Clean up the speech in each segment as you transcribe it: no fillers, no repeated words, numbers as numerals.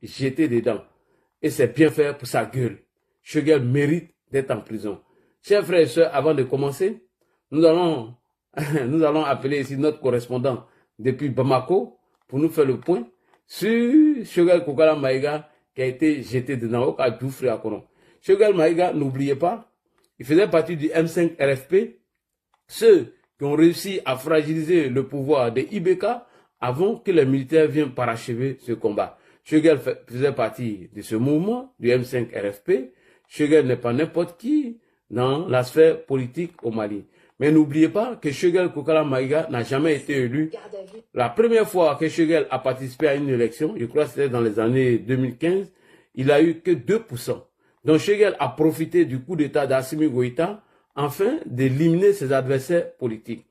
jeté dedans. Et c'est bien fait pour sa gueule. Choguel mérite d'être en prison. Chers frères et sœurs, avant de commencer, nous allons appeler ici notre correspondant depuis Bamako pour nous faire le point sur Choguel Kokala Maïga qui a été jeté dedans au cas du frère Akono. Choguel Maïga, n'oubliez pas, il faisait partie du M5 RFP, ceux qui ont réussi à fragiliser le pouvoir des IBK avant que les militaires viennent parachever ce combat. Choguel faisait partie de ce mouvement, du M5 RFP. Choguel n'est pas n'importe qui dans la sphère politique au Mali. Mais n'oubliez pas que Choguel Kokala Maïga n'a jamais été élu. La première fois que Choguel a participé à une élection, je crois que c'était dans les années 2015, il a eu que 2%. Donc Choguel a profité du coup d'état d'Assimi Goïta afin d'éliminer ses adversaires politiques.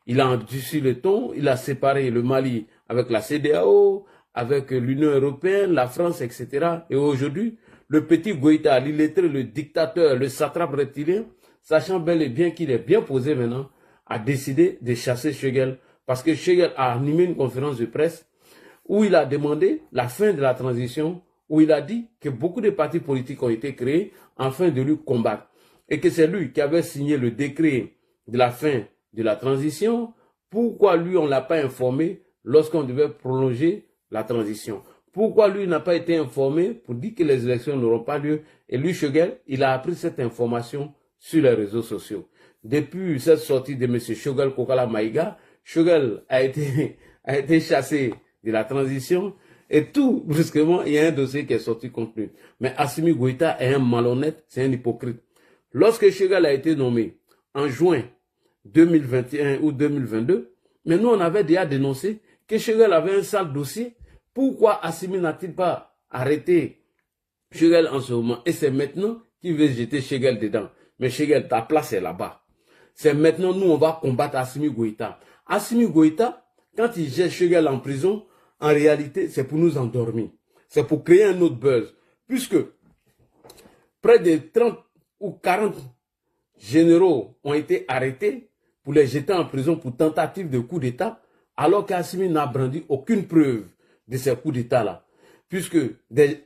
Il a endurci le ton, il a séparé le Mali avec la CEDEAO, avec l'Union européenne, la France, etc. Et aujourd'hui, le petit Goïta, l'illettré, le dictateur, le satrape reptilien, sachant bel et bien qu'il est bien posé maintenant, a décidé de chasser Choguel parce que Choguel a animé une conférence de presse où il a demandé la fin de la transition, où il a dit que beaucoup de partis politiques ont été créés afin de lui combattre et que c'est lui qui avait signé le décret de la fin de la transition. Pourquoi lui on ne l'a pas informé lorsqu'on devait prolonger la transition? Pourquoi lui n'a pas été informé pour dire que les élections n'auront pas lieu? Et lui, Choguel, il a appris cette information sur les réseaux sociaux. Depuis cette sortie de M. Choguel Kokala Maïga, Choguel a été chassé de la transition et tout brusquement, il y a un dossier qui est sorti contre lui. Mais Assimi Goïta est un malhonnête, c'est un hypocrite. Lorsque Choguel a été nommé en juin 2021 ou 2022, mais nous on avait déjà dénoncé que Choguel avait un sale dossier. Pourquoi Assimi n'a-t-il pas arrêté Choguel en ce moment? Et c'est maintenant qu'il veut jeter Choguel dedans. Mais Choguel, ta place est là-bas. C'est maintenant, nous, on va combattre Assimi Goïta. Assimi Goïta, quand il jette Choguel en prison, en réalité, c'est pour nous endormir. C'est pour créer un autre buzz. Puisque près de 30 ou 40 généraux ont été arrêtés pour les jeter en prison pour tentative de coup d'État, alors qu'Assimi n'a brandi aucune preuve de ces coups d'État-là. Puisque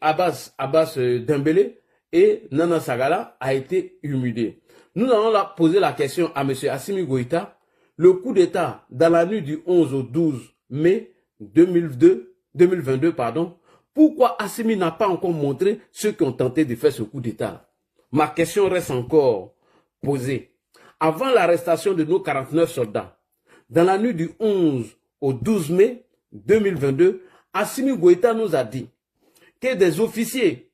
Abbas Dembélé et Nana Sagala a été humilié. Nous allons poser la question à M. Assimi Goïta. Le coup d'État dans la nuit du 11 au 12 mai 2022, pourquoi Assimi n'a pas encore montré ceux qui ont tenté de faire ce coup d'État? Ma question reste encore posée. Avant l'arrestation de nos 49 soldats, dans la nuit du 11 au 12 mai 2022, Assimi Goïta nous a dit que des officiers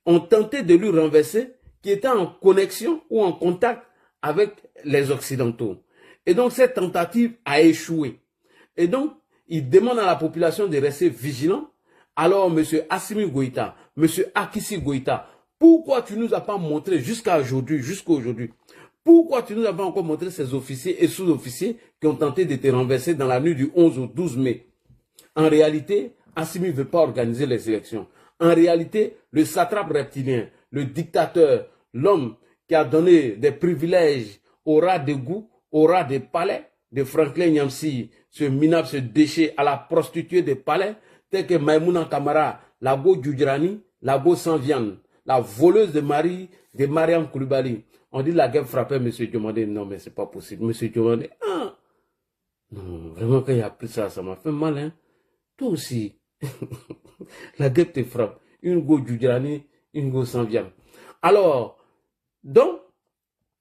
ont tenté de lui renverser qui étaient en connexion ou en contact avec les Occidentaux. Et donc cette tentative a échoué. Et donc, il demande à la population de rester vigilant. Alors, M. Assimi Goïta, M. Akissi Goïta, pourquoi tu ne nous as pas montré jusqu'à aujourd'hui, pourquoi tu ne nous as pas encore montré ces officiers et sous-officiers qui ont tenté de te renverser dans la nuit du 11 au 12 mai? En réalité, Assimi ne veut pas organiser les élections. En réalité, le satrape reptilien, le dictateur, l'homme qui a donné des privilèges au rat de goût, au rat des palais de Franklin Nyamsi, ce minable, ce déchet à la prostituée des palais, tel que Maïmouna Kamara, la go Djoudjrani, la go sans viande, la voleuse de Mariam Koulibaly. On dit la guerre frappait M. Diomandé. Non, mais c'est pas possible. M. Diomandé, ah, non, vraiment, quand il a pris ça, ça m'a fait mal, hein. Toi aussi, la guerre te frappe. Une go Djoudjrani, une go sans viande. Alors, donc,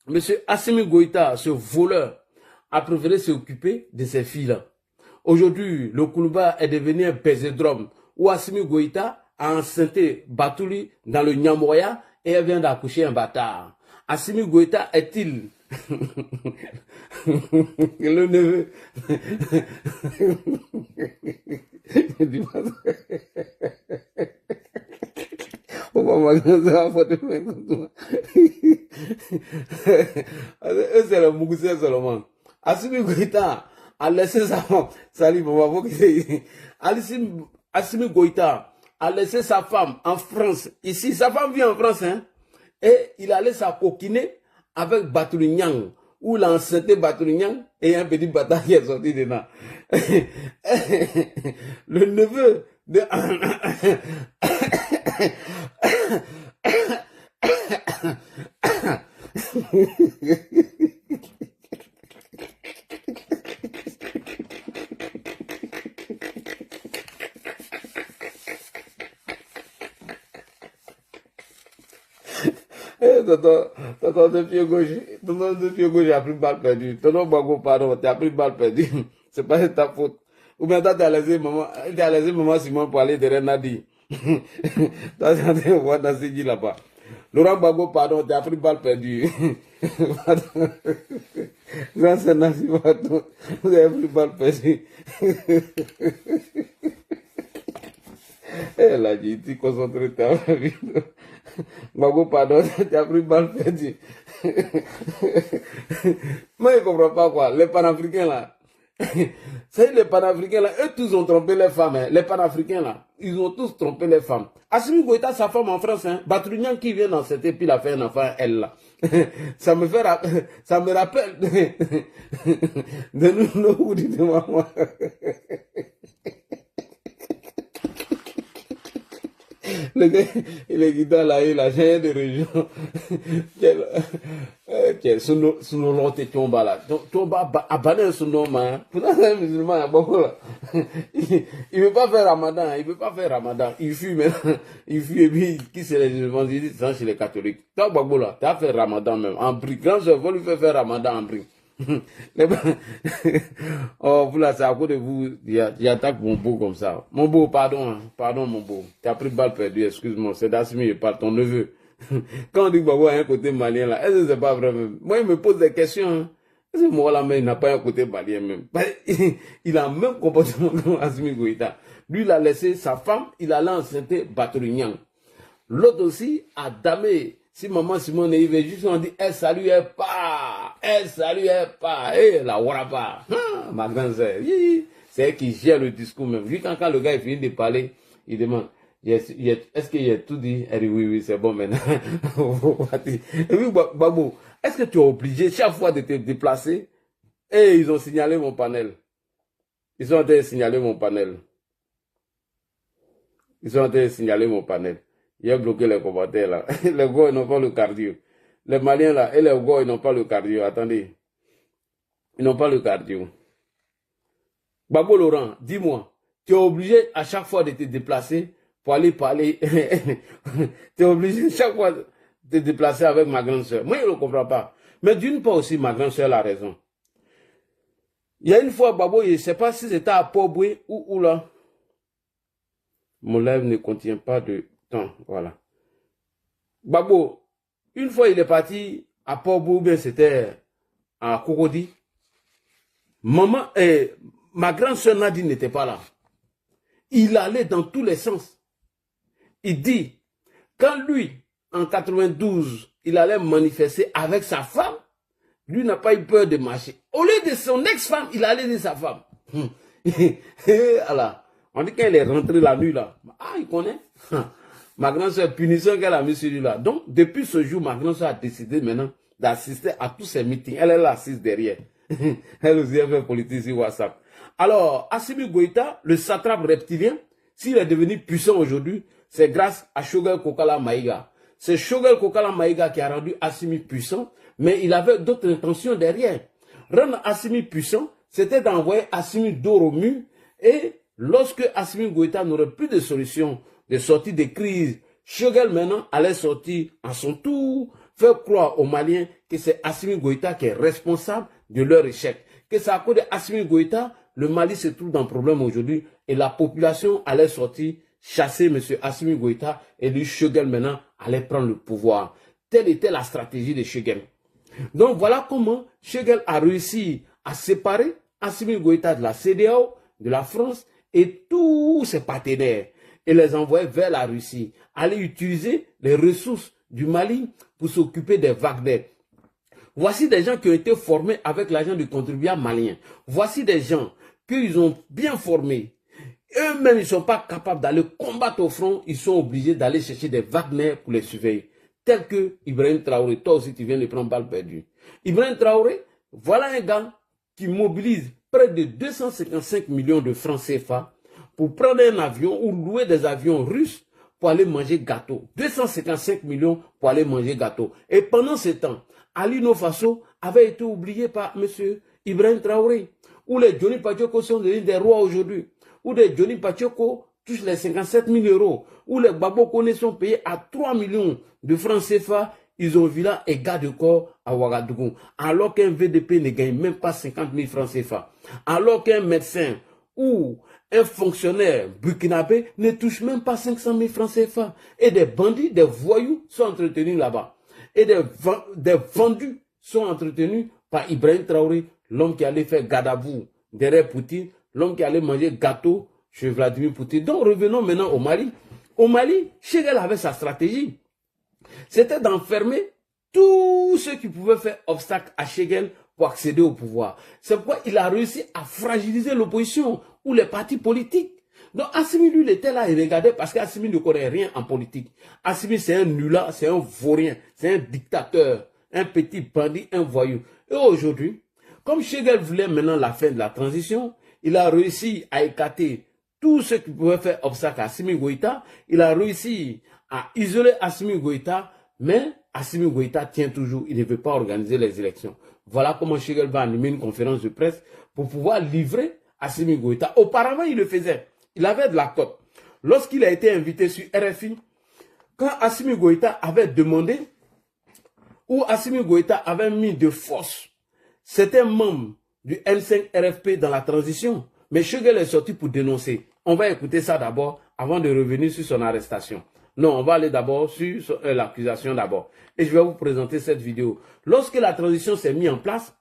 M. Assimi Goïta, ce voleur, a préféré s'occuper de ces filles-là. Aujourd'hui, le Koulouba est devenu un pézédrome où Assimi Goïta a enceinté Batouli dans le Nyamoya et elle vient d'accoucher un bâtard. Assimi Goïta est-il le neveu c'est le Mougoussé seulement. Assimi Goïta a laissé sa femme. Salut, Assimi Goïta a laissé sa femme en France. Ici, sa femme vit en France, hein. Et il a laissé sa coquiner avec Batouli Nyang, où il a enceinté Batouli Nyang et un petit bâtard qui est sorti dedans. Le neveu de... Tonton de pied gauche a pris balle perdue. Tonton Bago, pardon, tu as pris balle perdue. C'est pas ta faute. Ou bien toi, tu as laissé maman Simon pour aller derrière Nadi. Toi, tu as dit, on va dans ce là-bas. Laurent Bago, pardon, tu as pris balle perdue. Grâce à Nasi, pardon, vous avez pris balle perdue. Elle a dit, tu concentres ta vie. Bago, pardon, tu as pris balle perdue. Moi, je ne comprends pas quoi. Les panafricains là. C'est les panafricains là, eux tous ont trompé les femmes. Hein. Les panafricains là, ils ont tous trompé les femmes. Assimi Goïta, sa femme en France, hein. Batrunian qui vient dans cette épi, il a fait un enfant, elle là. Ça me rappelle de nous, dites-moi moi. Le gars, il est guidant là, il a changé de région. Son nom est Tomba là. Tomba a banni son nom, hein. Pourtant, c'est un musulman, à beaucoup là. Il ne veut pas faire Ramadan, il veut pas faire Ramadan. Il fuit maintenant. Il fuit et puis, qui c'est les musulmans? Il dit, c'est chez les catholiques. Toi, Babo là, tu as fait Ramadan même. En brique. Grand soeur, faut lui faire Ramadan en brique. Oh, vous là, c'est à cause de vous, j'attaque mon beau comme ça. Mon beau, pardon, hein. Pardon, mon beau. Tu as pris balle perdue, excuse-moi, c'est d'Assimi, je parle, ton neveu. Quand on dit que Babo a un côté malien là, est-ce que c'est pas vrai même? Moi, il me pose des questions, hein. Est-ce que moi là, mais il n'a pas un côté malien même? Il a le même comportement que Assimi Goïta. Lui, il a laissé sa femme, il a enceinté Batrunian. L'autre aussi a damé. Si maman Simone est arrivée, juste on dit, elle saluait pas, la warapa, ma grande sœur, c'est elle qui gère le discours même. Lui, quand le gars il finit de parler, il demande, est-ce qu'il a tout dit? Elle dit, oui, c'est bon maintenant. Et puis, Babou, est-ce que tu es obligé chaque fois de te déplacer? Et ils ont signalé mon panel. Ils ont été signalé mon panel. Il a bloqué les commentaires là. Les gars, ils n'ont pas le cardio. Les Maliens là, et les gars, ils n'ont pas le cardio. Attendez. Ils n'ont pas le cardio. Babo Laurent, dis-moi, tu es obligé à chaque fois de te déplacer pour aller parler. Tu es obligé chaque fois de te déplacer avec ma grande soeur. Moi, je ne comprends pas. Mais d'une part aussi, ma grande soeur a raison. Il y a une fois, Babo, je ne sais pas si c'était à Port-Boué ou où là. Mon live ne contient pas de temps, voilà. Babo, une fois il est parti à Port-Boué, bien c'était à Cocody. Maman, ma grande soeur Nadine n'était pas là. Il allait dans tous les sens. Il dit, quand lui, en 92, il allait manifester avec sa femme, lui n'a pas eu peur de marcher. Au lieu de son ex-femme, il allait de sa femme. Alors, on dit qu'elle est rentrée la nuit là. Ah, il connaît. Ma grande soeur, punition qu'elle a mis sur lui là. Donc, depuis ce jour, ma grande soeur a décidé maintenant d'assister à tous ces meetings. Elle est là assise derrière. Elle aussi a fait politique sur WhatsApp. Alors, Assimi Goïta, le satrape reptilien, s'il est devenu puissant aujourd'hui, c'est grâce à Choguel Kokala Maïga. C'est Choguel Kokala Maïga qui a rendu Assimi puissant, mais il avait d'autres intentions derrière. Rendre Assimi puissant, c'était d'envoyer Assimi dos au mur, et lorsque Assimi Goïta n'aurait plus de solution de sortie de crise, Choguel maintenant allait sortir à son tour, faire croire aux Maliens que c'est Assimi Goïta qui est responsable de leur échec. Que c'est à cause d'Assimi Goïta, le Mali se trouve dans le problème aujourd'hui et la population allait sortir, chasser M. Assimi Goïta et lui, Choguel maintenant allait prendre le pouvoir. Telle était la stratégie de Choguel. Donc voilà comment Choguel a réussi à séparer Assimi Goïta de la CEDEAO, de la France et tous ses partenaires et les envoyer vers la Russie, aller utiliser les ressources du Mali pour s'occuper des Wagner. Voici des gens qui ont été formés avec l'argent du contribuable malien. Voici des gens qu'ils ont bien formés. Eux-mêmes, ils ne sont pas capables d'aller combattre au front. Ils sont obligés d'aller chercher des Wagner pour les surveiller. Tel que Ibrahim Traoré. Toi aussi, tu viens de prendre balle perdue. Ibrahim Traoré, voilà un gars qui mobilise près de 255 millions de francs CFA pour prendre un avion ou louer des avions russes pour aller manger gâteau. 255 millions pour aller manger gâteau. Et pendant ce temps, Ali Faso avait été oublié par M. Ibrahim Traoré. Où les Johnny Pachoko sont devenus des rois aujourd'hui. Où les Johnny Pachoko touchent les 57 000 euros. Où les Babo Kone sont payés à 3 millions de francs CFA. Ils ont vu là et garde corps à Ouagadougou. Alors qu'un VDP ne gagne même pas 50 000 francs CFA. Alors qu'un médecin ou un fonctionnaire burkinabé ne touche même pas 500 000 francs CFA. Et des bandits, des voyous sont entretenus là-bas. Et des vendus sont entretenus par Ibrahim Traoré, l'homme qui allait faire Gadabou derrière Poutine, l'homme qui allait manger gâteau chez Vladimir Poutine. Donc revenons maintenant au Mali. Au Mali, Chegel avait sa stratégie. C'était d'enfermer tous ceux qui pouvaient faire obstacle à Chegel pour accéder au pouvoir. C'est pourquoi il a réussi à fragiliser l'opposition ou les partis politiques. Donc Assimi, lui, il était là, il regardait parce qu'Assimi ne connaît rien en politique. Assimi, c'est un nulard, c'est un vaurien, c'est un dictateur, un petit bandit, un voyou. Et aujourd'hui, comme Chegel voulait maintenant la fin de la transition, il a réussi à écarter tous ceux qui pouvaient faire obstacle à Assimi Goïta. Il a réussi à isoler Assimi Goïta, mais Assimi Goïta tient toujours, il ne veut pas organiser les élections. Voilà comment Chegel va animer une conférence de presse pour pouvoir livrer Assimi Goïta. Auparavant, il le faisait. Il avait de la cote. Lorsqu'il a été invité sur RFI, quand Assimi Goïta avait demandé, ou Assimi Goïta avait mis de force, c'était membre du M5 RFP dans la transition, mais Chegel est sorti pour dénoncer. On va écouter ça d'abord avant de revenir sur son arrestation. Non, on va aller d'abord sur l'accusation d'abord. Et je vais vous présenter cette vidéo. Lorsque la transition s'est mise en place,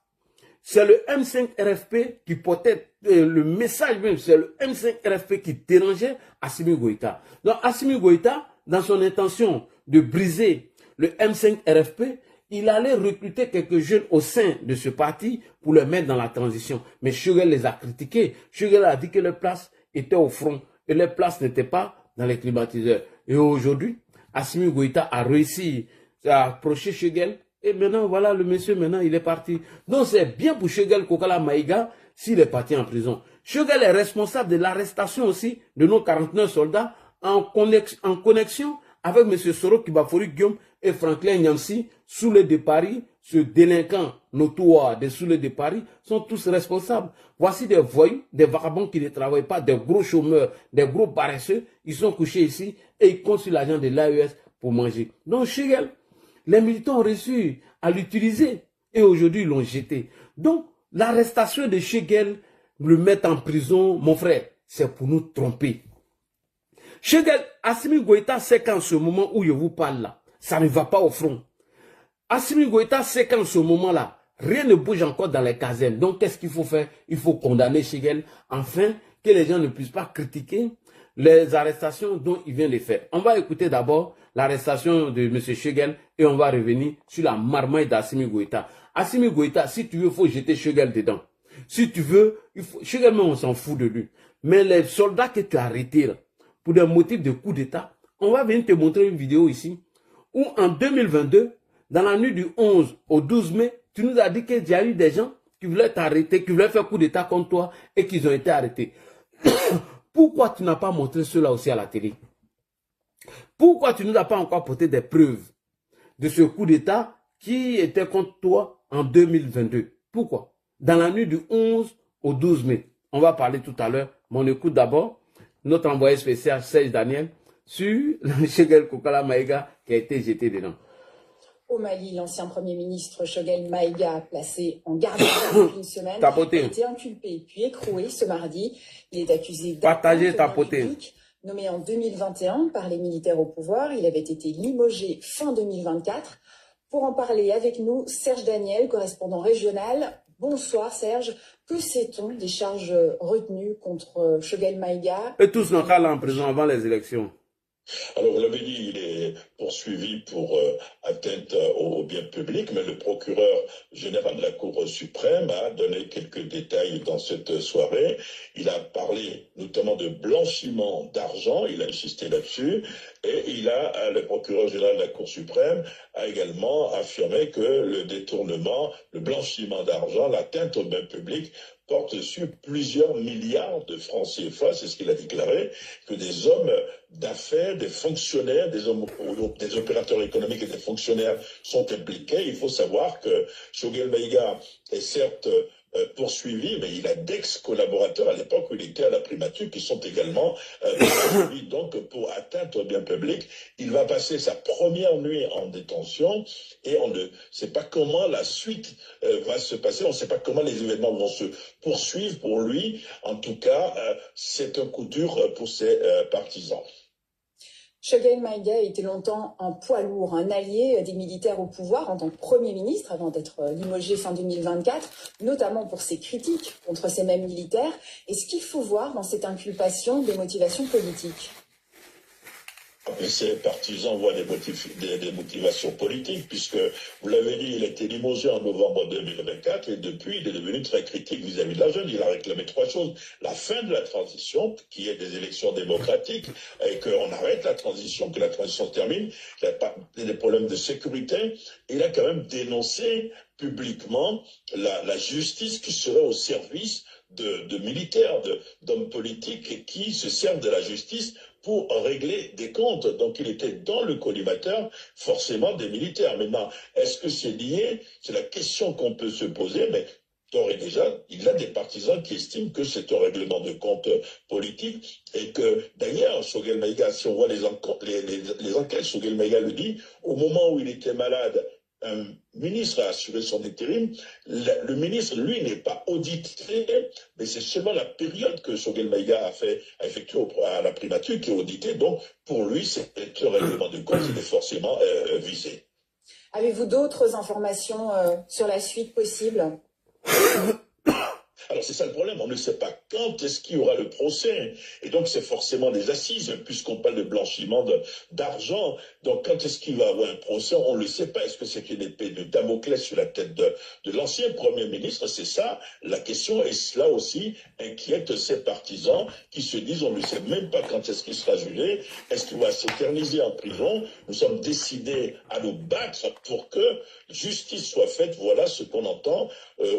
c'est le M5 RFP qui portait le message même, c'est le M5 RFP qui dérangeait Assimi Goïta. Donc Assimi Goïta, dans son intention de briser le M5 RFP, il allait recruter quelques jeunes au sein de ce parti pour les mettre dans la transition. Mais Chegel les a critiqués. Chegel a dit que les places étaient au front et les places n'étaient pas dans les climatiseurs. Et aujourd'hui, Assimi Goïta a réussi à approcher Chegel. Et maintenant, voilà, le monsieur, maintenant, il est parti. Donc, c'est bien pour Chegel Kokala Maïga s'il est parti en prison. Chegel est responsable de l'arrestation aussi de nos 49 soldats en connexion avec M. Soro Kibafori Guillaume et Franklin Nyamsi, Soulé de Paris, ce délinquant notoire des Soulé de Paris, sont tous responsables. Voici des voyous, des vagabonds qui ne travaillent pas, des gros chômeurs, des gros paresseux. Ils sont couchés ici et ils comptent sur l'argent de l'AES pour manger. Donc, Chegel, les militants ont réussi à l'utiliser et aujourd'hui ils l'ont jeté. Donc, l'arrestation de Chegel, le mettre en prison, mon frère, c'est pour nous tromper. Chegel, Assimi Goïta sait qu'en ce moment où je vous parle là, ça ne va pas au front. Assimi Goïta sait qu'en ce moment-là, rien ne bouge encore dans les casernes. Donc, qu'est-ce qu'il faut faire? Il faut condamner Chegel, afin que les gens ne puissent pas critiquer les arrestations dont il vient de faire. On va écouter d'abord l'arrestation de M. Chegel et on va revenir sur la marmaille d'Assimi Goïta. Assimi Goïta, si tu veux, il faut jeter Chegel dedans. Si tu veux, Chegel, même on s'en fout de lui. Mais les soldats que tu as arrêtés là, pour des motifs de coup d'État, on va venir te montrer une vidéo ici, où en 2022, dans la nuit du 11 au 12 mai, tu nous as dit qu'il y a eu des gens qui voulaient t'arrêter, qui voulaient faire coup d'État contre toi et qu'ils ont été arrêtés. Pourquoi tu n'as pas montré cela aussi à la télé? Pourquoi tu ne nous as pas encore porté des preuves de ce coup d'État qui était contre toi en 2022? Pourquoi? Dans la nuit du 11 au 12 mai. On va parler tout à l'heure, mais on écoute d'abord notre envoyé spécial Serge Daniel sur Chegel Kokala Maïga qui a été jeté dedans. Au Mali, l'ancien Premier ministre Choguel Maïga, placé en garde à vue depuis une semaine, a été inculpé puis écroué ce mardi. Il est accusé d'atteinte publique. Nommé en 2021 par les militaires au pouvoir, il avait été limogé fin 2024. Pour en parler avec nous, Serge Daniel, correspondant régional. Bonsoir Serge. Que sait-on des charges retenues contre Choguel Maïga? Et tous n'ont qu'à aller en prison avant les élections. Alors, vous l'avez dit, il est poursuivi pour atteinte au bien public, mais le procureur général de la Cour suprême a donné quelques détails dans cette soirée. Il a parlé notamment de blanchiment d'argent, il a insisté là-dessus, et le procureur général de la Cour suprême a également affirmé que le détournement, le blanchiment d'argent, l'atteinte au bien public porte sur plusieurs milliards de francs CFA, c'est ce qu'il a déclaré, que des hommes d'affaires, des fonctionnaires, des opérateurs économiques et des fonctionnaires sont impliqués. Il faut savoir que Choguel Maïga est certes poursuivi, mais il a d'ex-collaborateurs à l'époque où il était à la primature qui sont également poursuivis. Donc, pour atteinte au bien public, il va passer sa première nuit en détention et on ne sait pas comment la suite va se passer. On ne sait pas comment les événements vont se poursuivre pour lui. En tout cas, c'est un coup dur pour ses partisans. Choguel Maïga a été longtemps un poids lourd, un allié des militaires au pouvoir en tant que Premier ministre avant d'être limogé fin 2024, notamment pour ses critiques contre ces mêmes militaires. Est-ce qu'il faut voir dans cette inculpation des motivations politiques? Ses partisans voient des motivations politiques, puisque, vous l'avez dit, il a été limogé en novembre 2024 et depuis, il est devenu très critique vis-à-vis de la jeune. Il a réclamé trois choses. La fin de la transition, qui est des élections démocratiques, et qu'on arrête la transition, que la transition se termine. Il a des problèmes de sécurité. Il a quand même dénoncé publiquement la justice qui serait au service de militaires, d'hommes politiques qui se servent de la justice pour régler des comptes. Donc il était dans le collimateur forcément des militaires. Maintenant, est-ce que c'est lié? C'est la question qu'on peut se poser, mais d'ores et déjà, il a des partisans qui estiment que c'est un règlement de compte politique et que, d'ailleurs, Choguel Maïga, si on voit les enquêtes, Choguel Maïga le dit, au moment où il était malade, un ministre a assuré son intérim. Le ministre, lui, n'est pas audité, mais c'est seulement la période que Choguel Maïga a effectué à la primature qui est auditée. Donc, pour lui, c'est un règlement de compte, il est forcément visé. Avez-vous d'autres informations sur la suite possible? Alors c'est ça le problème, on ne sait pas quand est-ce qu'il y aura le procès. Et donc c'est forcément des assises, puisqu'on parle de blanchiment d'argent. Donc quand est-ce qu'il va y avoir un procès, on ne le sait pas. Est-ce que c'est une épée de Damoclès sur la tête de l'ancien Premier ministre? C'est ça la question. Et cela aussi inquiète ses partisans qui se disent, on ne sait même pas quand est-ce qu'il sera jugé. Est-ce qu'il va s'éterniser en prison? Nous sommes décidés à nous battre pour que justice soit faite. Voilà ce qu'on entend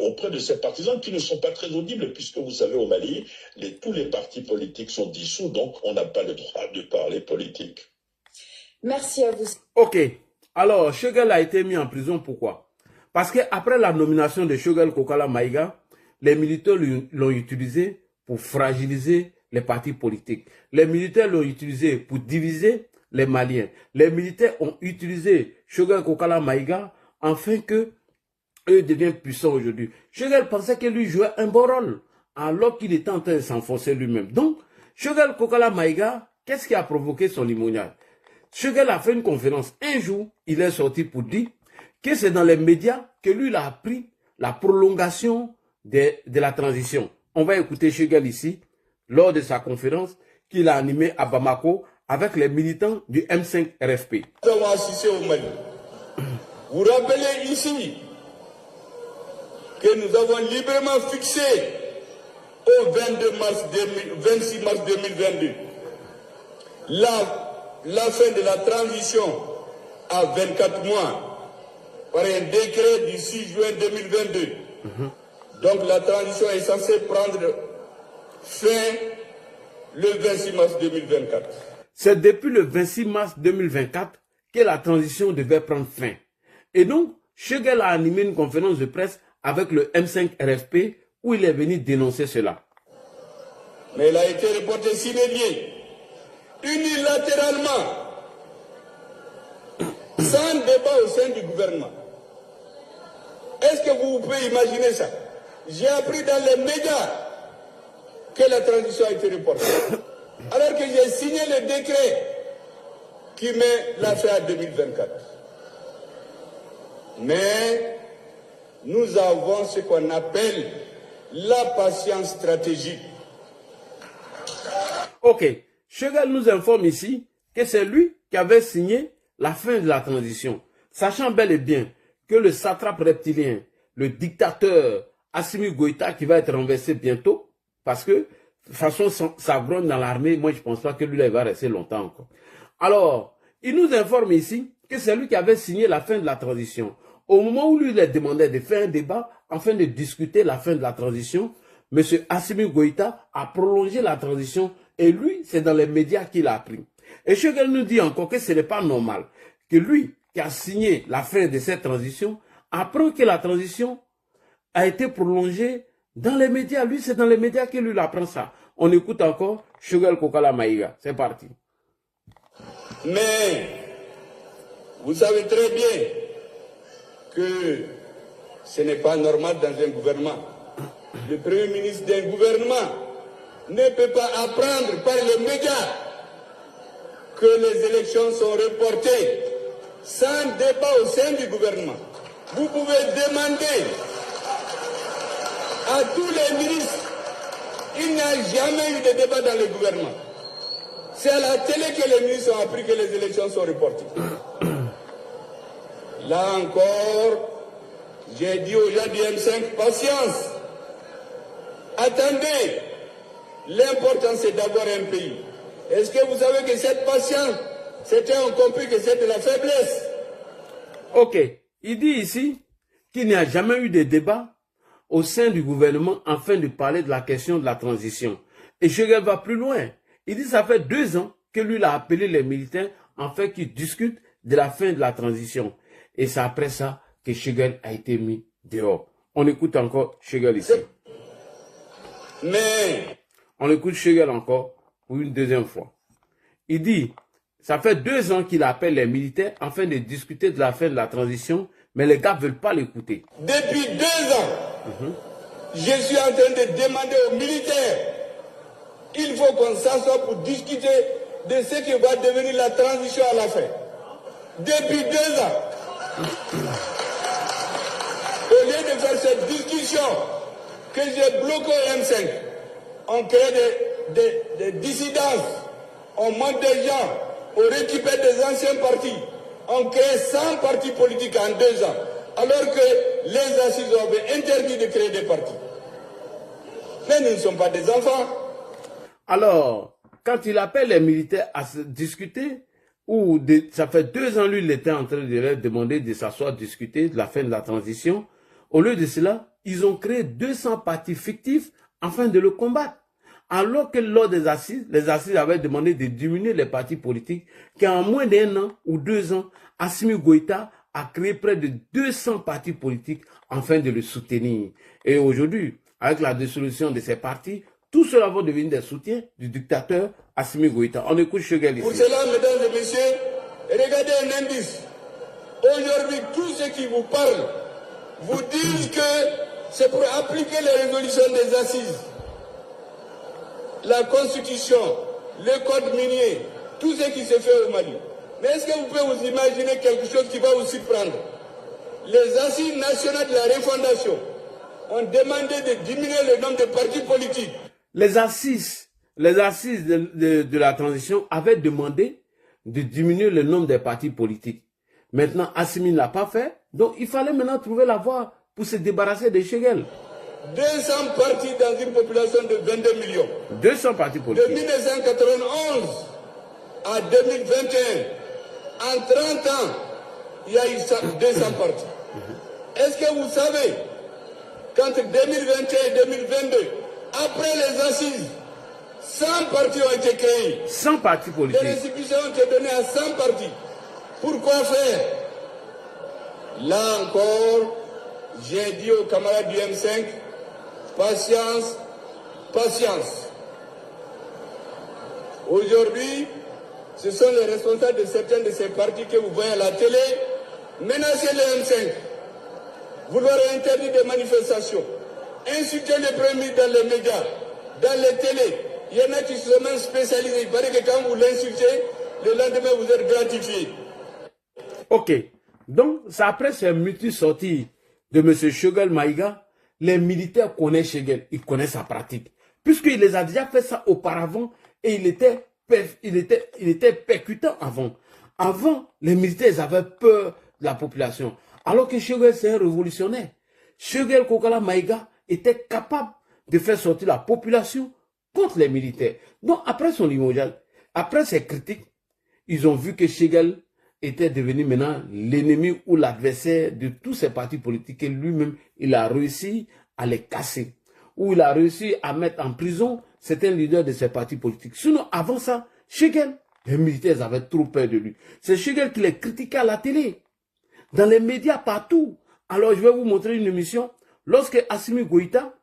auprès de ces partisans qui ne sont pas très audibles, puisque vous savez, au Mali, tous les partis politiques sont dissous, donc on n'a pas le droit de parler politique. Merci à vous. Ok. Alors, Choguel a été mis en prison, pourquoi? Parce qu'après la nomination de Choguel Kokala Maïga, les militaires l'ont utilisé pour fragiliser les partis politiques. Les militaires l'ont utilisé pour diviser les Maliens. Les militaires ont utilisé Choguel Kokala Maïga afin que eux deviennent puissants aujourd'hui. Choguel pensait que lui jouait un bon rôle, alors qu'il était en train de s'enfoncer lui-même. Donc, Choguel Kokala Maïga, qu'est-ce qui a provoqué son limogeage? Choguel a fait une conférence. Un jour, il est sorti pour dire que c'est dans les médias que lui, il a appris la prolongation de la transition. On va écouter Choguel ici, lors de sa conférence qu'il a animée à Bamako avec les militants du M5 RFP. Nous avons assisté au Mali. Vous rappelez ici que nous avons librement fixé au 26 mars 2022 la fin de la transition à 24 mois par un décret du 6 juin 2022. Donc la transition est censée prendre fin le 26 mars 2024. C'est depuis le 26 mars 2024 que la transition devait prendre fin. Et donc, Choguel a animé une conférence de presse avec le M5 RFP où il est venu dénoncer cela. Mais il a été reporté sine die, unilatéralement, sans débat au sein du gouvernement. Est-ce que vous pouvez imaginer ça? J'ai appris dans les médias que la transition a été reportée. Alors que j'ai signé le décret qui met la fin à 2024. Mais nous avons ce qu'on appelle la patience stratégique. Ok, Choguel nous informe ici que c'est lui qui avait signé la fin de la transition, sachant bel et bien que le satrape reptilien, le dictateur Assimi Goïta qui va être renversé bientôt, parce que de toute façon ça grogne dans l'armée, moi je ne pense pas que lui là, il va rester longtemps encore. Alors, il nous informe ici que c'est lui qui avait signé la fin de la transition. Au moment où lui il demandait de faire un débat afin de discuter la fin de la transition, M. Assimi Goïta a prolongé la transition et lui, c'est dans les médias qu'il a appris. Et Choguel nous dit encore que ce n'est pas normal que lui, qui a signé la fin de cette transition, apprend que la transition a été prolongée dans les médias. Lui, c'est dans les médias qu'il lui apprend ça. On écoute encore Choguel Kokala Maïga. C'est parti. Mais, vous savez très bien que ce n'est pas normal dans un gouvernement. Le Premier ministre d'un gouvernement ne peut pas apprendre par les médias que les élections sont reportées sans débat au sein du gouvernement. Vous pouvez demander à tous les ministres, il n'y a jamais eu de débat dans le gouvernement. C'est à la télé que les ministres ont appris que les élections sont reportées. Là encore, j'ai dit aux gens du M5, patience. Attendez, l'important c'est d'avoir un pays. Est-ce que vous savez que cette patience, c'était on compris que c'est de la faiblesse? Ok, il dit ici qu'il n'y a jamais eu de débat au sein du gouvernement afin de parler de la question de la transition. Et Choguel va plus loin. Il dit que ça fait 2 ans que lui a appelé les militaires afin qu'ils discutent de la fin de la transition. Et c'est après ça que Choguel a été mis dehors. On écoute encore Choguel ici. Mais on écoute Choguel encore pour une deuxième fois. Il dit, ça fait 2 ans qu'il appelle les militaires afin de discuter de la fin de la transition, mais les gars ne veulent pas l'écouter. Depuis 2 ans, je suis en train de demander aux militaires, il faut qu'on s'assoie pour discuter de ce qui va devenir la transition à la fin. Depuis 2 ans, au lieu de faire cette discussion que j'ai bloquée au M5, on crée des dissidences, on monte des gens, on récupère des anciens partis, on crée 100 partis politiques en 2 ans, alors que les assises avaient interdit de créer des partis. Mais nous ne sommes pas des enfants. Alors, quand il appelle les militaires à se discuter, ça fait 2 ans, lui, il était en train de leur demander de s'asseoir, discuter de la fin de la transition. Au lieu de cela, ils ont créé 200 partis fictifs afin de le combattre. Alors que lors des assises, les assises avaient demandé de diminuer les partis politiques, qu'en moins d'1 an ou 2 ans, Assimi Goïta a créé près de 200 partis politiques afin de le soutenir. Et aujourd'hui, avec la dissolution de ces partis, tout cela va devenir des soutiens du dictateur Assimi Goïta. On écoute Choguel ici. Pour cela, mesdames et messieurs, regardez un indice. Aujourd'hui, tous ceux qui vous parlent vous disent que c'est pour appliquer les résolutions des assises. La Constitution, le Code minier, tout ce qui se fait au Mali. Mais est-ce que vous pouvez vous imaginer quelque chose qui va vous surprendre? Les assises nationales de la refondation ont demandé de diminuer le nombre de partis politiques. Les assises de la transition avaient demandé de diminuer le nombre des partis politiques. Maintenant, Assimi ne l'a pas fait, donc il fallait maintenant trouver la voie pour se débarrasser de Choguel. 200 partis dans une population de 22 millions. 200 partis politiques. De 1991 à 2021, en 30 ans, il y a eu 200 partis. Est-ce que vous savez qu'entre 2021 et 2022, après les assises, 100 partis ont été créés. 100 partis politiques. Les récépissés ont été donnés à 100 partis. Pourquoi faire? Là encore, j'ai dit aux camarades du M5, patience, patience. Aujourd'hui, ce sont les responsables de certains de ces partis que vous voyez à la télé menacer le M5, vouloir interdire des manifestations, insulter le Premier ministre dans les médias, dans les télés. Il y en a qui sont même spécialisés. Il paraît que quand vous l'insultez, le lendemain vous êtes gratifié. Ok. Donc, après ces multiples sorties de M. Choguel Maïga, les militaires connaissent Choguel, ils connaissent sa pratique. Puisqu'il les a déjà fait ça auparavant et il était percutant avant. Avant, les militaires ils avaient peur de la population. Alors que Choguel, c'est un révolutionnaire. Choguel Kokala Maïga était capable de faire sortir la population contre les militaires. Donc, après son limogeage, après ses critiques, ils ont vu que Choguel était devenu maintenant l'ennemi ou l'adversaire de tous ces partis politiques et lui-même, il a réussi à les casser. où il a réussi à mettre en prison certains leaders de ses partis politiques. Sinon, avant ça, Shegel, les militaires avaient trop peur de lui. C'est Shegel qui les critiquait à la télé, dans les médias, partout. Alors, je vais vous montrer une émission. Lorsque Assimi Goïta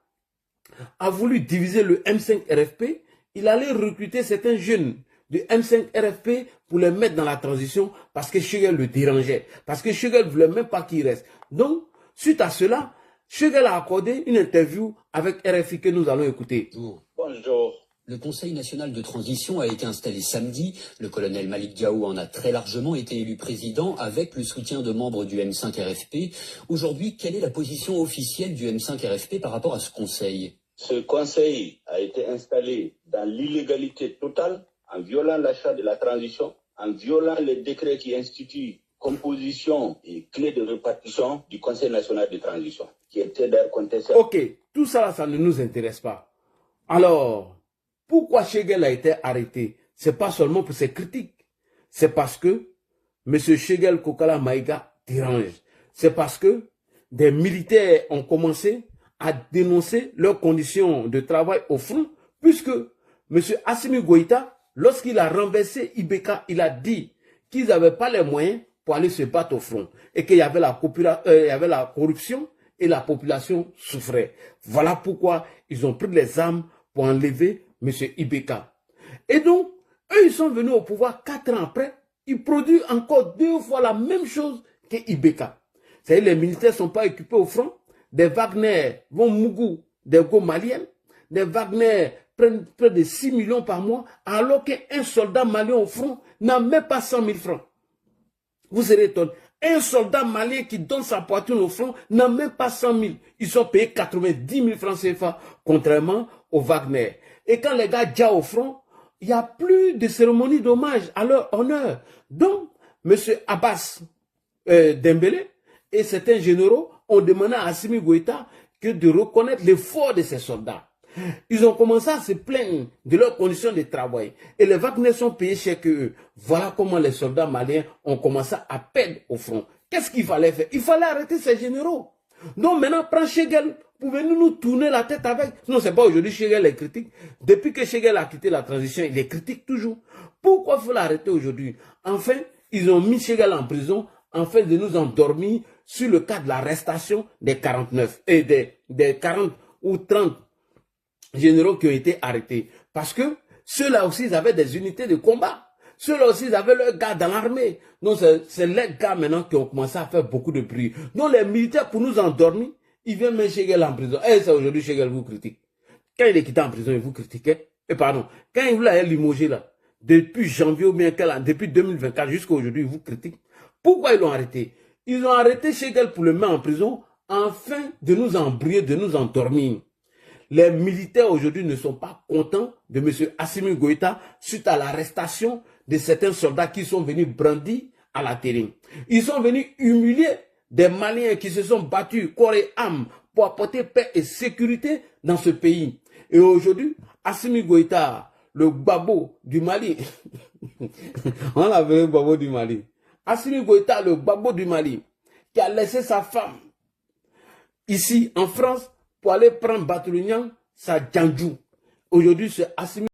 a voulu diviser le M5 RFP, il allait recruter certains jeunes de M5 RFP pour les mettre dans la transition parce que Shegel le dérangeait. Parce que Shegel ne voulait même pas qu'il reste. Donc, suite à cela, Shegel a accordé une interview avec RFI que nous allons écouter. Bonjour. Le Conseil national de transition a été installé samedi. Le colonel Malik Gaou en a très largement été élu président avec le soutien de membres du M5 RFP. Aujourd'hui, quelle est la position officielle du M5 RFP par rapport à ce Conseil? Ce Conseil a été installé dans l'illégalité totale, en violant la charte de la transition, en violant les décrets qui instituent composition et clé de répartition du Conseil national de transition, qui était d'ailleurs contesté. Ok, tout ça, ça ne nous intéresse pas. Alors, pourquoi Shegel a été arrêté? C'est pas seulement pour ses critiques. C'est parce que M. Shegel Kokala Maïga dérange. C'est parce que des militaires ont commencé à dénoncer leurs conditions de travail au front, puisque M. Assimi Goïta, lorsqu'il a renversé Ibeka, il a dit qu'ils n'avaient pas les moyens pour aller se battre au front et qu'il y avait la corruption et la population souffrait. Voilà pourquoi ils ont pris les armes pour enlever M. Ibeka. Et donc, eux, ils sont venus au pouvoir 4 ans après. Ils produisent encore 2 fois la même chose que Ibeka. C'est-à-dire les militaires ne sont pas équipés au front. Des Wagner vont mougou des go maliens. Des Wagner prennent près de 6 millions par mois, alors qu'un soldat malien au front n'a même pas 100 000 francs. Vous serez étonné. Un soldat malien qui donne sa poitrine au front n'a même pas 100 000. Ils sont payés 90 000 francs CFA, contrairement aux Wagner. Et quand les gars déjà au front, il n'y a plus de cérémonie d'hommage à leur honneur. Donc, M. Abbas Dembélé et certains généraux ont demandé à Assimi Goïta que de reconnaître l'effort de ces soldats. Ils ont commencé à se plaindre de leurs conditions de travail. Et les Wagner sont payés cher que eux. Voilà comment les soldats maliens ont commencé à perdre au front. Qu'est-ce qu'il fallait faire? Il fallait arrêter ces généraux. Donc maintenant, prends Shegel pour venir nous tourner la tête avec. Non, c'est pas aujourd'hui Shegel les critique. Depuis que Shegel a quitté la transition, il les critique toujours. Pourquoi il faut l'arrêter aujourd'hui? Enfin, ils ont mis Shegel en prison afin de nous endormir sur le cas de l'arrestation des 49 et des 40 ou 30 généraux qui ont été arrêtés. Parce que ceux-là aussi, ils avaient des unités de combat. Ceux-là aussi, ils avaient leurs gars dans l'armée. Donc, c'est les gars maintenant qui ont commencé à faire beaucoup de bruit. Donc, les militaires, pour nous endormir, ils viennent mettre Shegel en prison. Et c'est aujourd'hui, Shegel vous critique. Quand il est quitté en prison, il vous critiquait. Et pardon, quand il voulait limoger là, depuis janvier ou bien depuis 2024 jusqu'à aujourd'hui, il vous critique. Pourquoi ils l'ont arrêté? Ils ont arrêté Shegel pour le mettre en prison afin de nous embrouiller, de nous endormir. Les militaires aujourd'hui ne sont pas contents de M. Assimi Goïta suite à l'arrestation de certains soldats qui sont venus brandir à la télé. Ils sont venus humilier des Maliens qui se sont battus corps et âme pour apporter paix et sécurité dans ce pays. Et aujourd'hui, Assimi Goïta, le babo du Mali, on l'appelle le babo du Mali. Assimi Goïta, le babo du Mali, qui a laissé sa femme ici en France pour aller prendre Batoulignan, sa Djandjou. Aujourd'hui, c'est Assimi